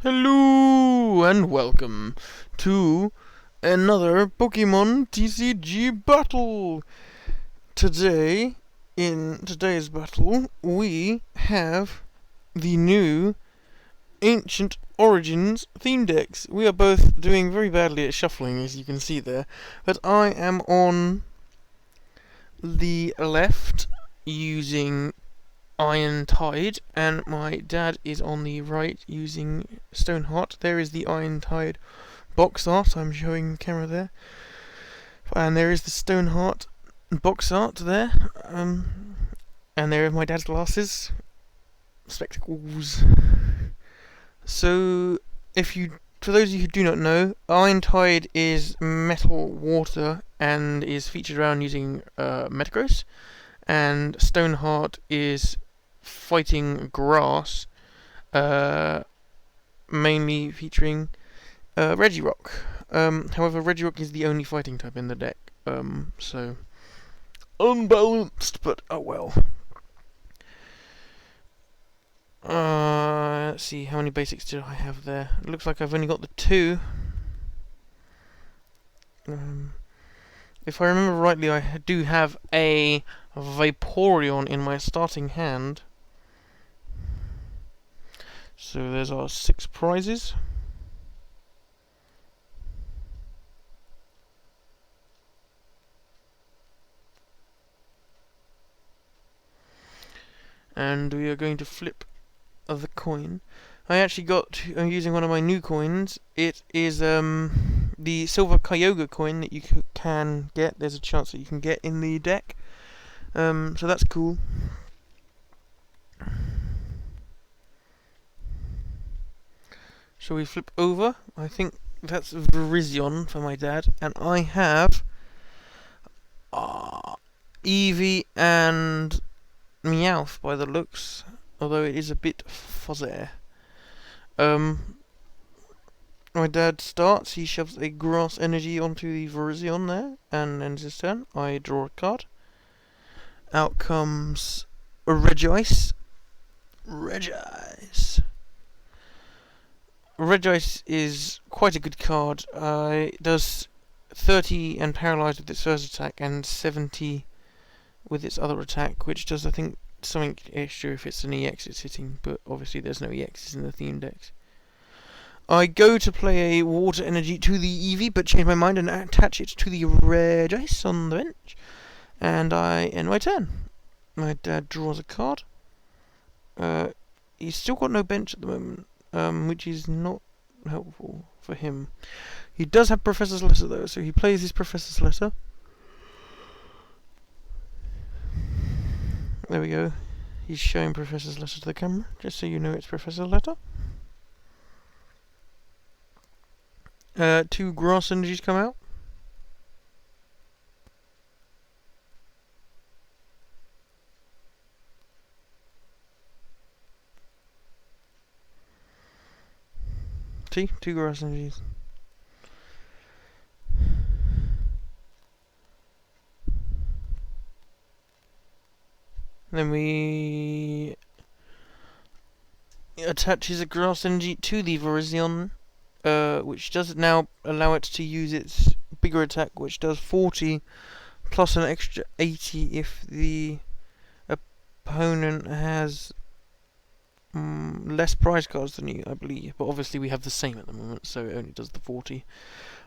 Hello and welcome to another Pokémon TCG Battle. Today, in today's battle, we have the new Ancient Origins theme decks. We are both doing very badly at shuffling, as you can see there, but I am on the left using Iron Tide, and my dad is on the right using Stoneheart. There is the Iron Tide box art I'm showing the camera there, and there is the Stoneheart box art there, and there are my dad's glasses, spectacles. So, for those of you who do not know, Iron Tide is metal water and is featured around using Metagross, and Stoneheart is fighting grass, mainly featuring Regirock. However, Regirock is the only fighting type in the deck, so unbalanced, but oh well. Let's see, how many basics do I have there? It looks like I've only got the 2. If I remember rightly, I do have a Vaporeon in my starting hand. So there's our 6 prizes. And we are going to flip the coin. I'm using one of my new coins. It is the Silver Kyogre coin that you can get. There's a chance that you can get in the deck. So that's cool. Shall we flip over? I think that's Virizion for my dad. And I have Eevee and Meowth by the looks, although it is a bit fuzzy. My dad starts, he shoves a grass energy onto the Virizion there, and ends his turn. I draw a card. Out comes a Regice. Regice is quite a good card. It does 30 and paralyzed with its first attack, and 70 with its other attack, which does, I think, something extra if it's an EX it's hitting, but obviously there's no EXs in the theme decks. I go to play a water energy to the Eevee, but change my mind and attach it to the Regice on the bench, and I end my turn. My dad draws a card. He's still got no bench at the moment, which is not helpful for him. He does have Professor's Letter though, so he plays his Professor's Letter. There we go. He's showing Professor's Letter to the camera, just so you know it's Professor's Letter. 2 grass energies come out. See? 2 grass energies. Then we attaches a grass energy to the Virizion, which does now allow it to use its bigger attack, which does 40 plus an extra 80 if the opponent has less prize cards than you, I believe. But obviously we have the same at the moment, so it only does the 40.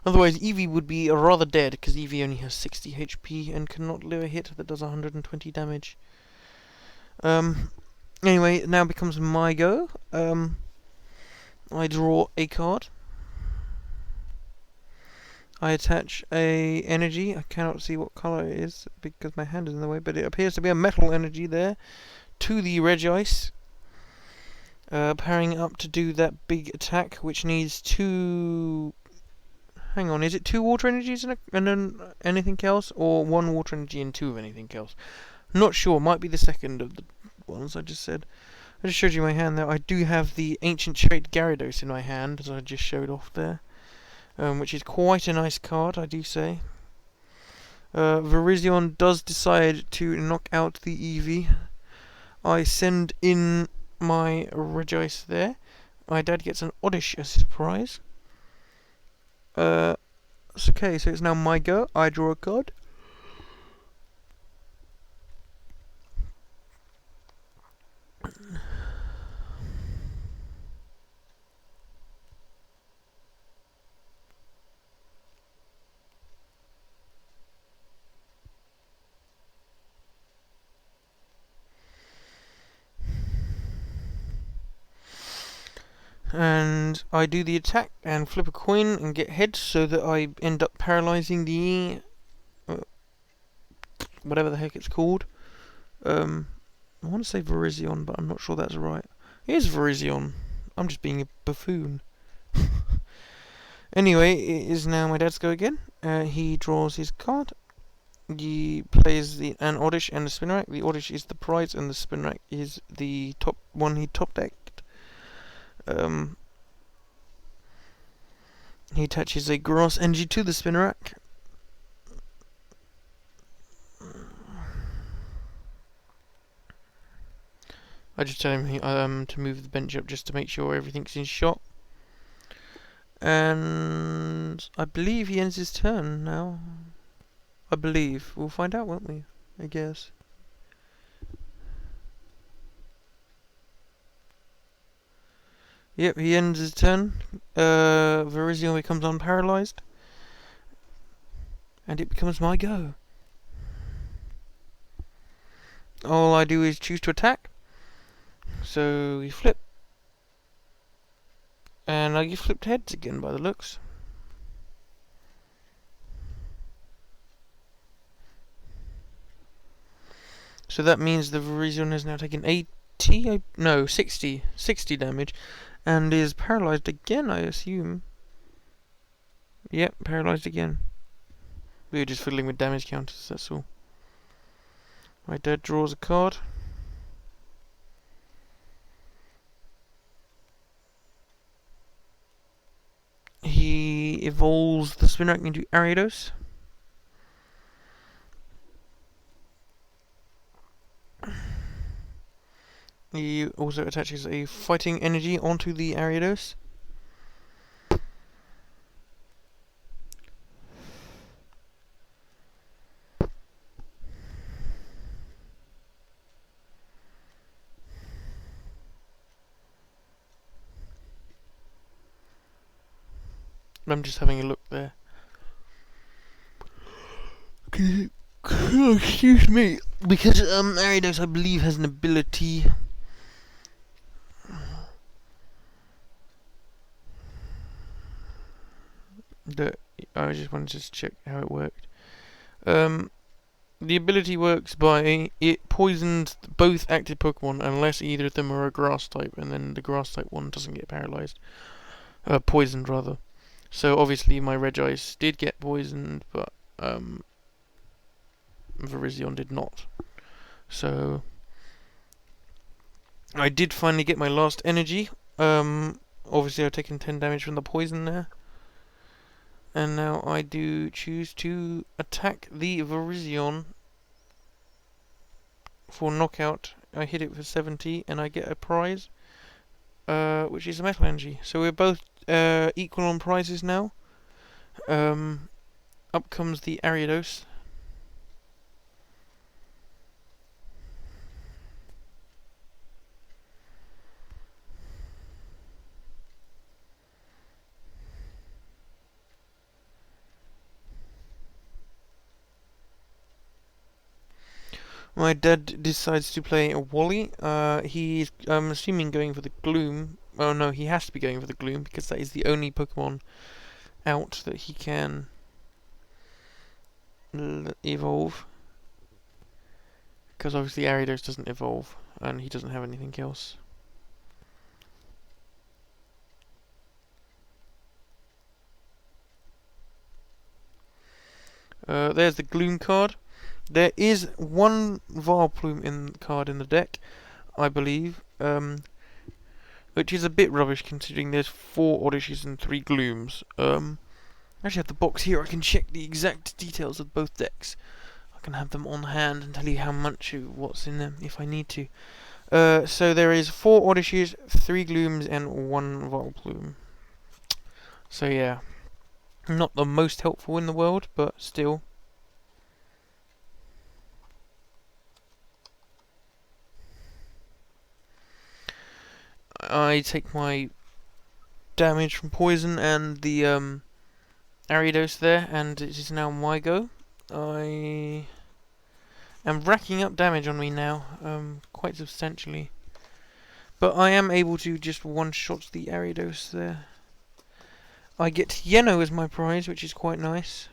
Otherwise, Eevee would be rather dead, because Eevee only has 60 HP and cannot live a hit that does 120 damage. Anyway, it now becomes my go. I draw a card. I attach a energy. I cannot see what colour it is because my hand is in the way, but it appears to be a metal energy there to the Regice. Powering up to do that big attack, which needs 2... Hang on, is it 2 water energies and then anything else, or 1 water energy and 2 of anything else? Not sure, might be the second of the ones I just said. I just showed you my hand there. I do have the Ancient Trait Gyarados in my hand, as I just showed off there, which is quite a nice card, I do say. Virizion does decide to knock out the Eevee. I send in my Regice there. my dad gets an Oddish as his prize. Okay, so it's now my go. I draw a card. And I do the attack and flip a coin and get heads, so that I end up paralyzing the whatever the heck it's called. I want to say Virizion, but I'm not sure that's right. It is Virizion. I'm just being a buffoon. Anyway, it is now my dad's go again. He draws his card. He plays an Oddish and a Spinarak. The Oddish is the prize, and the Spinarak is the top one he top decked. He attaches a grass energy to the Spinarak. I just tell him to move the bench up just to make sure everything's in shot. And I believe he ends his turn now. I believe. We'll find out, won't we? I guess. Yep, he ends his turn. Virizion becomes unparalyzed. And it becomes my go. All I do is choose to attack. So we flip. And I get flipped heads again by the looks. So that means the Virizion has now taken 60 damage. And is paralyzed again, I assume. Yep, paralyzed again. We were just fiddling with damage counters, that's all. My dad draws a card. He evolves the Spinarak into Ariados. He also attaches a fighting energy onto the Ariados. I'm just having a look there. Excuse me. Because Ariados, I believe, has an ability. That I just wanted to check how it worked. The ability works by it poisons both active Pokemon unless either of them are a grass type, and then the grass type one doesn't get paralyzed. Poisoned rather. So obviously my Regice did get poisoned, but Virizion did not. So I did finally get my last energy. Obviously I've taken 10 damage from the poison there. And now I do choose to attack the Virizion for knockout. I hit it for 70 and I get a prize, which is a metal energy. So we're both equal on prizes now. Up comes the Ariados. My dad decides to play a Wally. He's, I'm assuming, going for the Gloom. Oh no, he has to be going for the Gloom because that is the only Pokemon out that he can evolve. Because obviously Ariados doesn't evolve, and he doesn't have anything else. There's the Gloom card. There is one Vileplume card in the deck, I believe, which is a bit rubbish considering there's 4 Oddishes and 3 Glooms. I actually have the box here. I can check the exact details of both decks. I can have them on hand and tell you how much of what's in them if I need to. So there is 4 Odysseys, 3 Glooms, and 1 Vileplume. So yeah, not the most helpful in the world, but still. I take my damage from poison and the Ariados there, and it is now my go. I am racking up damage on me now, quite substantially. But I am able to just one-shot the Ariados there. I get Yeno as my prize, which is quite nice.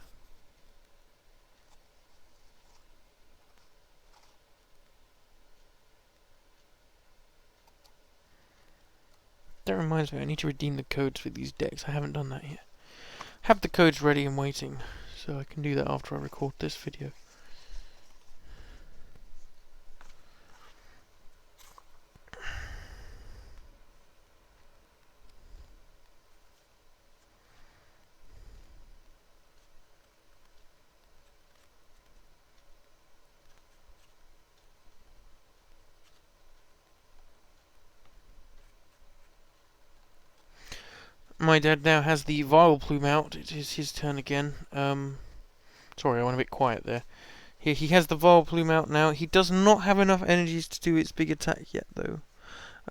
That reminds me, I need to redeem the codes for these decks. I haven't done that yet. Have the codes ready and waiting, so I can do that after I record this video. My dad now has the Vileplume out. It is his turn again. Sorry, I went a bit quiet there. Here, he has the Vileplume out now. He does not have enough energies to do its big attack yet, though.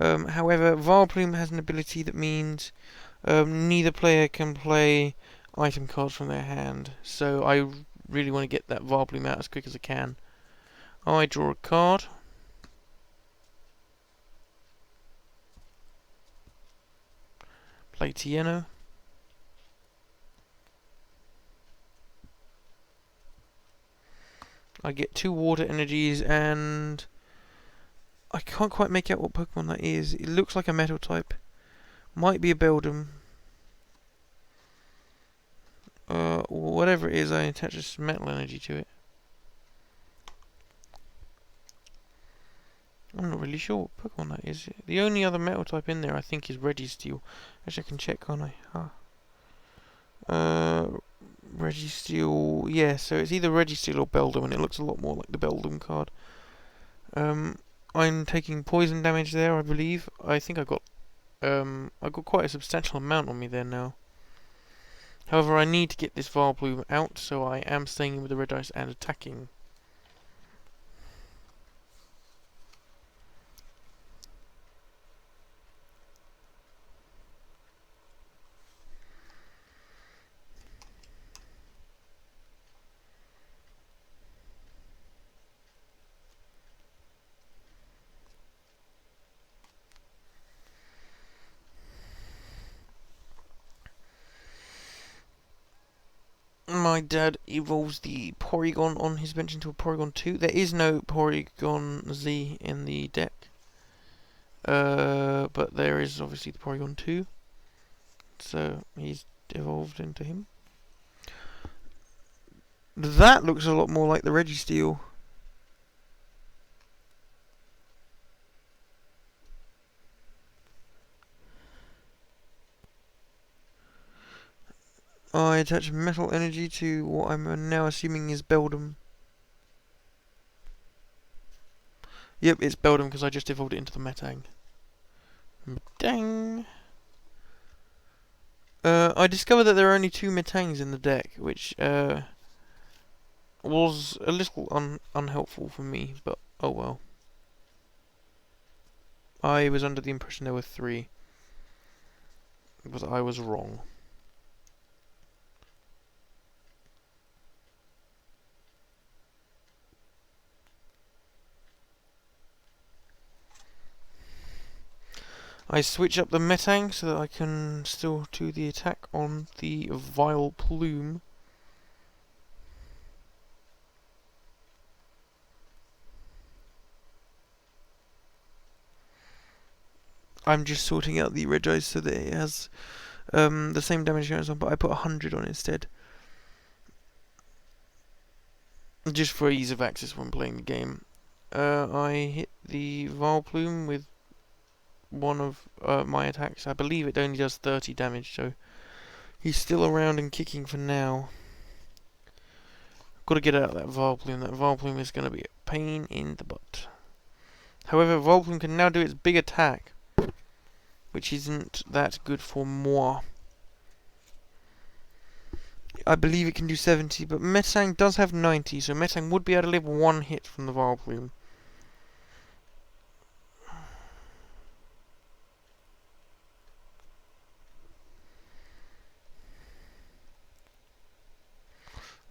However, Vileplume has an ability that means neither player can play item cards from their hand. So I really want to get that Vileplume out as quick as I can. I draw a card. Play Tieno. I get 2 water energies, and I can't quite make out what Pokemon that is. It looks like a metal type. Might be a Beldum. Whatever it is, I attach a metal energy to it. I'm not really sure what Pokemon that is. The only other metal type in there, I think, is Registeel. Actually, I can check, can't I? Registeel, yeah, so it's either Registeel or Beldum, and it looks a lot more like the Beldum card. I'm taking poison damage there, I believe. I think I got quite a substantial amount on me there now. However, I need to get this Vileplume out, so I am staying with the red dice and attacking. My dad evolves the Porygon on his bench into a Porygon 2. There is no Porygon Z in the deck. But there is obviously the Porygon 2. So he's evolved into him. That looks a lot more like the Registeel. I attach metal energy to what I'm now assuming is Beldum. Yep, it's Beldum because I just evolved it into the Metang. Metang. I discovered that there are only 2 Metangs in the deck, which was a little unhelpful for me, but oh well. I was under the impression there were 3, but I was wrong. I switch up the Metang so that I can still do the attack on the Vileplume. I'm just sorting out the Regice so that it has the same damage going on, but I put 100 on instead. Just for ease of access when playing the game. I hit the Vileplume with one of my attacks. I believe it only does 30 damage, so he's still around and kicking for now. Got to get out of that Vileplume. That Vileplume is going to be a pain in the butt. However, Volplume can now do its big attack, which isn't that good for moi. I believe it can do 70, but Metang does have 90, so Metang would be able to live one hit from the Volplume.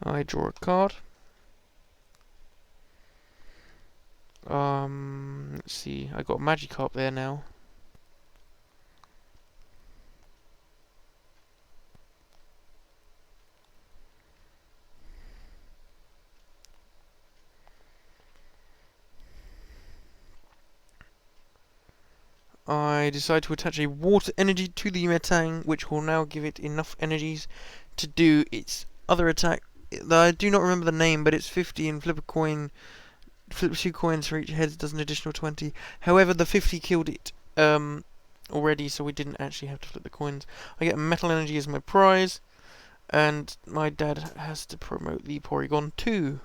I draw a card. Let's see, I got Magikarp there now. I decide to attach a water energy to the Metang, which will now give it enough energies to do its other attack. I do not remember the name, but it's 50 and flip a coin. Flip 2 coins for each head, does an additional 20. However, the 50 killed it already, so we didn't actually have to flip the coins. I get metal energy as my prize, and my dad has to promote the Porygon 2.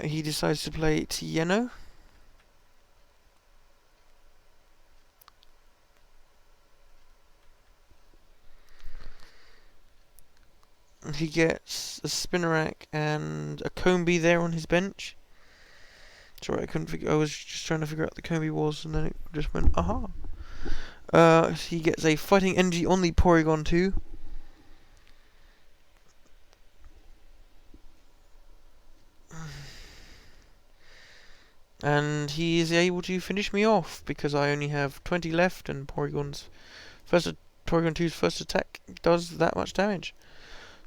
He decides to play Tieno. He gets a Spinnerack and a Combee there on his bench. Sorry, I couldn't figure. I was just trying to figure out what the Combee was, and then it just went, aha. He gets a Fighting Energy on the Porygon 2. And he is able to finish me off because I only have 20 left, and Porygon 2's first attack does that much damage.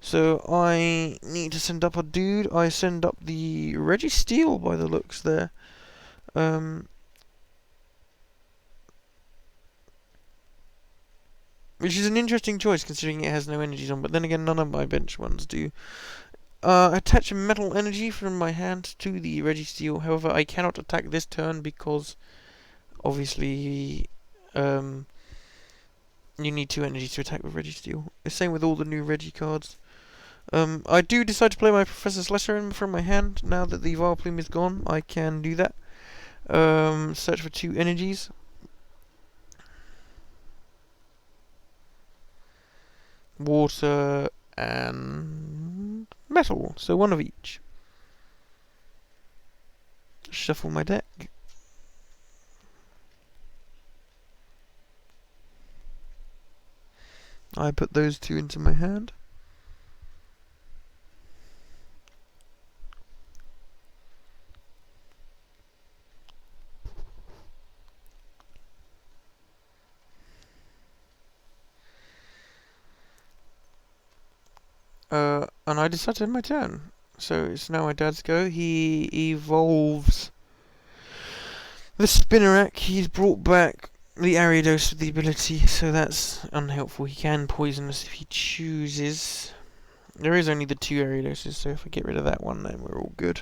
So I need to send up a dude. I send up the Registeel by the looks there. Which is an interesting choice considering it has no energies on, but then again none of my bench ones do. Attach a metal energy from my hand to the Registeel. However, I cannot attack this turn because obviously you need 2 energies to attack with Registeel. The same with all the new Regi cards. I do decide to play my Professor Slytherin from my hand. Now that the Volplume is gone, I can do that. Search for 2 energies. Water and metal, so 1 of each. Shuffle my deck. I put those 2 into my hand. And I decide to end my turn. So it's now my dad's go. He evolves the Spinnerack. He's brought back the Ariados with the ability, so that's unhelpful. He can poison us if he chooses. There is only the 2 Ariadoses, so if I get rid of that one, then we're all good.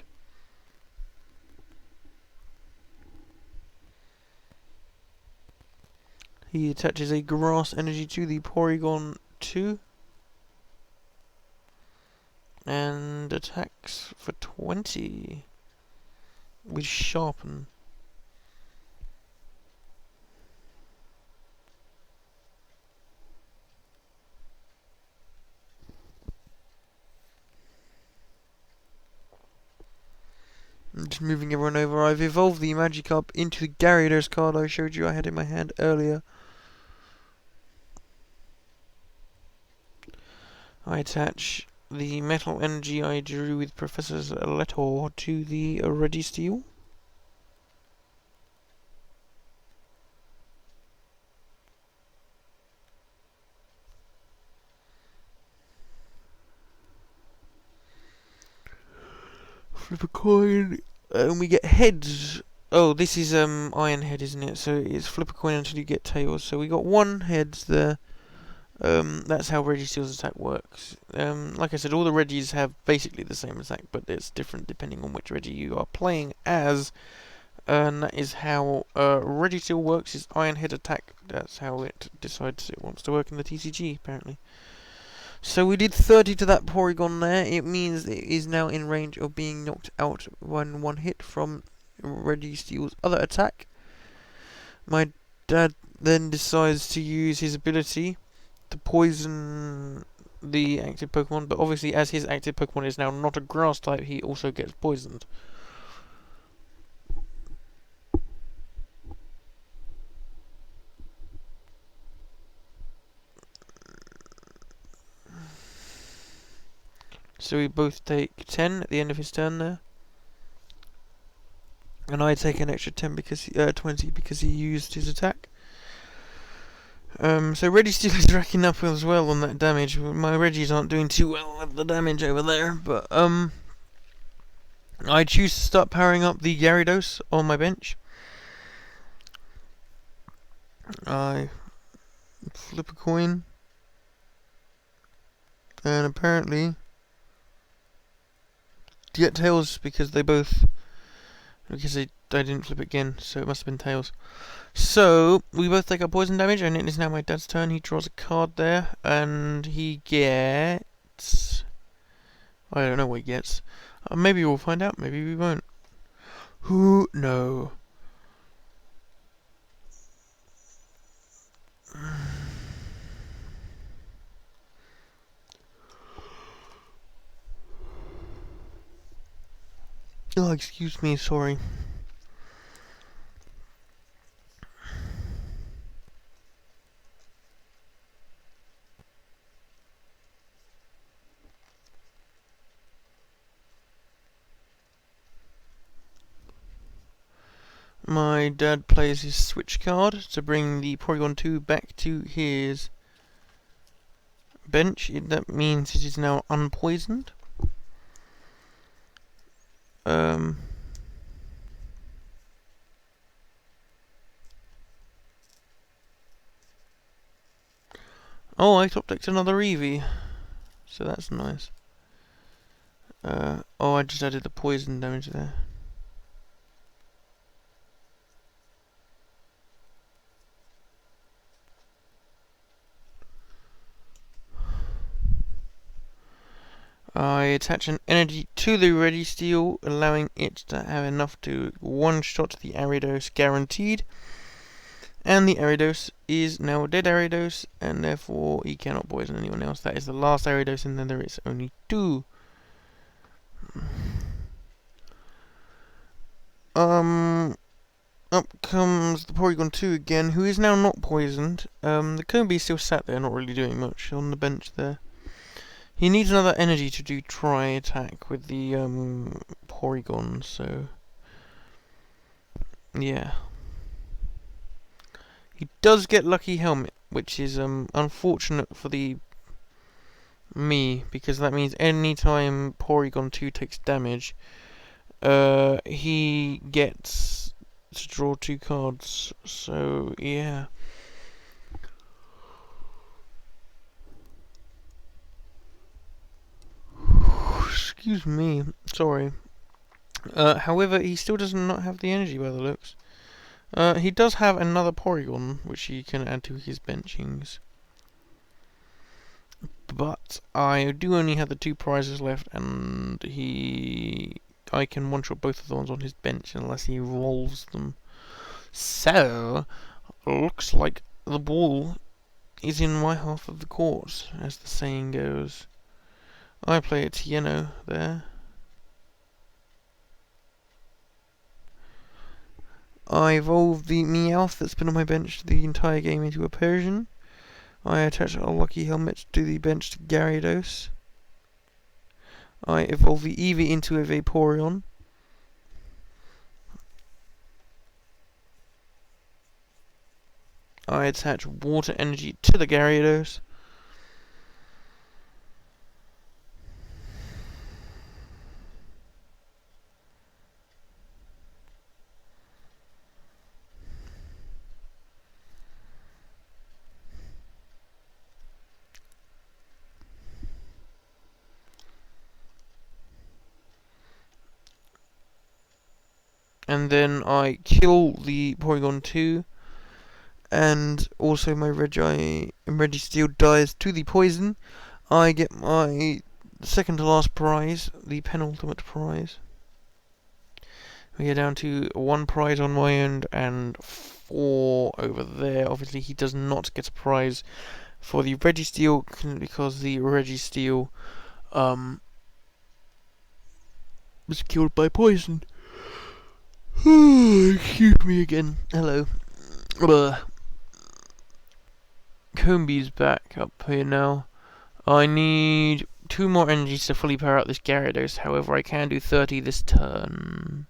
He attaches a Grass Energy to the Porygon 2. And attacks for 20 with Sharpen. I'm just moving everyone over. I've evolved the Magikarp into the Gyarados card I showed you I had in my hand earlier. I attach the metal energy I drew with Professor Letor to the Registeel. Flip a coin, and we get heads. Oh, this is Iron Head, isn't it? So it's flip a coin until you get tails. So we got 1 heads there. That's how Registeel's attack works. Like I said, all the Regis have basically the same attack, but it's different depending on which Regi you are playing as. And that is how Registeel works, is Iron Head attack. That's how it decides it wants to work in the TCG, apparently. So we did 30 to that Porygon there. It means it is now in range of being knocked out one hit from Registeel's other attack. My dad then decides to use his ability to poison the active Pokemon, but obviously as his active Pokemon is now not a grass type, he also gets poisoned. So we both take 10 at the end of his turn there. And I take an extra 10 because 20 because he used his attack. So Registeel is racking up as well on that damage. My Regis aren't doing too well with the damage over there, but I choose to start powering up the Gyarados on my bench. I flip a coin, and apparently get tails because I didn't flip it again, so it must have been tails. So we both take our poison damage, and it is now my dad's turn. He draws a card there, and he gets... I don't know what he gets. Maybe we'll find out, maybe we won't. Who knows? Oh, excuse me, sorry. My dad plays his switch card to bring the Porygon 2 back to his bench. That means it is now unpoisoned. Oh, I top decked another Eevee, so that's nice. Oh, I just added the poison damage there. I attach an energy to the Registeel, allowing it to have enough to one-shot the Ariados guaranteed. And the Ariados is now a dead Ariados, and therefore he cannot poison anyone else. That is the last Ariados, and then there is only 2. Up comes the Porygon 2 again, who is now not poisoned. The Kirby still sat there, not really doing much on the bench there. He needs another energy to do tri-attack with the Porygon, so yeah. He does get Lucky Helmet, which is unfortunate for me, because that means anytime Porygon 2 takes damage, he gets to draw 2 cards, so yeah. Excuse me, sorry. However, he still does not have the energy by the looks. He does have another Porygon, which he can add to his benchings. But I do only have the 2 prizes left, and I can one-shot both of the ones on his bench unless he rolls them. So, looks like the ball is in my half of the court, as the saying goes. I play a Tieno there. I evolve the Meowth that's been on my bench the entire game into a Persian. I attach a Lucky Helmet to the bench to Gyarados. I evolve the Eevee into a Vaporeon. I attach Water Energy to the Gyarados. And then I kill the Porygon 2, and also my Registeel dies to the poison. I get my second to last prize, the penultimate prize. We are down to 1 prize on my end and 4 over there. Obviously, he does not get a prize for the Registeel because the Registeel was killed by poison. Excuse me again. Hello. Combie's back up here now. I need 2 more energies to fully power out this Gyarados. However, I can do 30 this turn.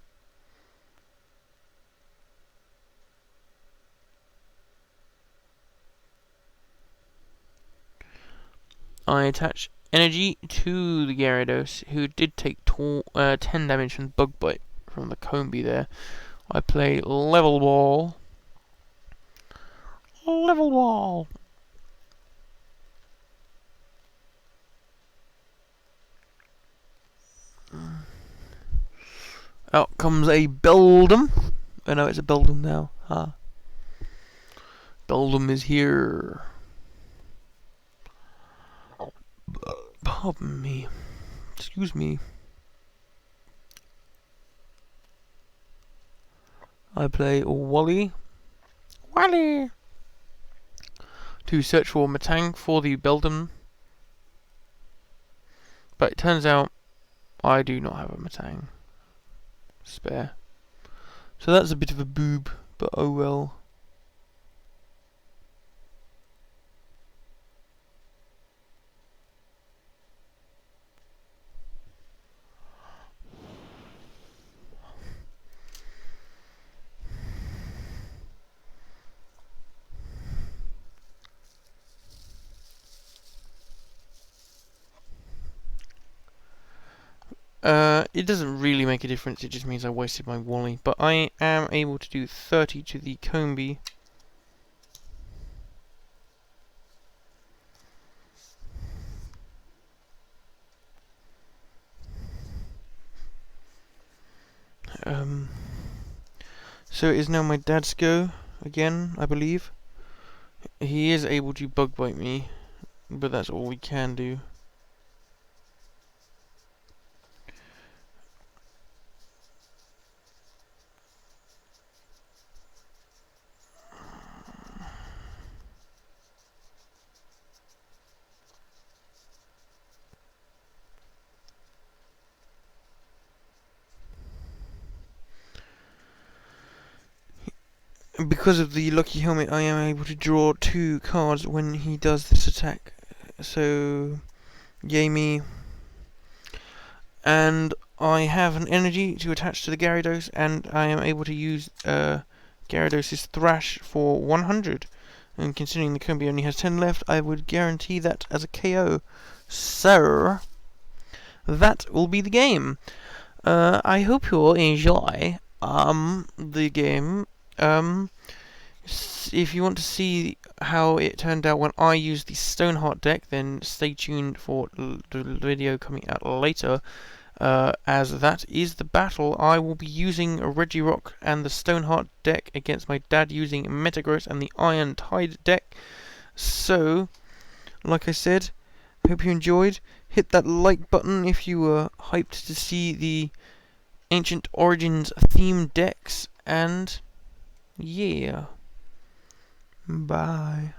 I attach energy to the Gyarados, who did take 10 damage from Bug Bite from the Combee there. I play Level Ball. Level Ball! Out comes a Beldum. Oh no, it's a Beldum now. Beldum is here. Pardon me. Excuse me. I play Wally. Wally! To search for Metang for the Beldum. But it turns out I do not have a Metang spare. So that's a bit of a boob, but oh well. It doesn't really make a difference, it just means I wasted my Wally. But I am able to do 30 to the Combee. So it is now my dad's go, again, I believe. He is able to Bug Bite me, but that's all we can do. Because of the lucky helmet, I am able to draw 2 cards when he does this attack. So, yay me. And I have an energy to attach to the Gyarados, and I am able to use Gyarados' Thrash for 100. And considering the Combee only has 10 left, I would guarantee that as a KO. So, that will be the game. I hope you all enjoy the game. If you want to see how it turned out when I used the Stoneheart deck, then stay tuned for the video coming out later, as that is the battle. I will be using a Regirock and the Stoneheart deck against my dad using Metagross and the Iron Tide deck. So, like I said, hope you enjoyed. Hit that like button if you were hyped to see the Ancient Origins themed decks, and yeah. Bye.